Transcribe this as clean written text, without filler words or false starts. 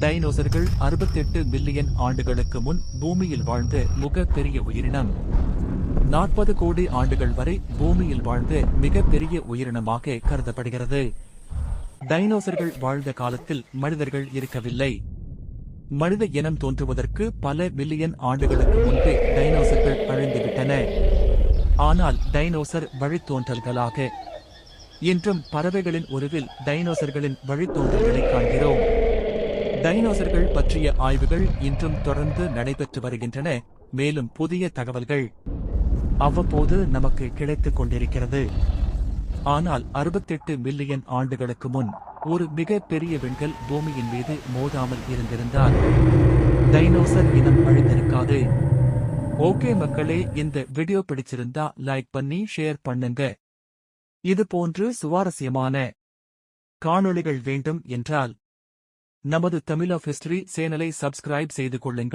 டைனோசர்கள் 68 million ஆண்டுகளுக்கு முன் பூமியில் வாழ்ந்த மிக பெரிய உயிரினம். 40 கோடி ஆண்டுகள் வரை பூமியில் வாழ்ந்த மிகப்பெரிய உயிரினமாக கருதப்படுகிறது. டைனோசர்கள் வாழ்ந்த காலத்தில் மனிதர்கள் இருக்கவில்லை. மனித இனம் தோன்றுவதற்கு பல மில்லியன் ஆண்டுகளுக்கு முன்பே டைனோசர்கள் அழிந்துவிட்டன. ஆனால் டைனோசர் வழித்தோன்றல்களாக இன்றும் பறவைகளின் உருவில் டைனோசர்களின் வழித்தோன்றல்களை காண்கிறோம். டைனோசர்கள் பற்றிய ஆய்வுகள் இன்றும் தொடர்ந்து நடைபெற்று வருகின்றன. மேலும் புதிய தகவல்கள் அவ்வப்போது நமக்கு கிடைத்துக் கொண்டிருக்கிறது. ஆனால் 68 மில்லியன் ஆண்டுகளுக்கு முன் ஒரு மிக பெரிய விண்கல் பூமியின் மீது மோதாமல் இருந்திருந்தால் டைனோசர் இனம் அழிந்திருக்காது. ஓகே மக்களே, இந்த வீடியோ பிடிச்சிருந்தா லைக் பண்ணி ஷேர் பண்ணுங்க. இது போன்று சுவாரஸ்யமான காணொளிகள் வேண்டும் என்றால் நமது தமிழ் ஆஃப் ஹிஸ்டரி சேனலை சப்ஸ்கிரைப் செய்து கொள்ளுங்கள்.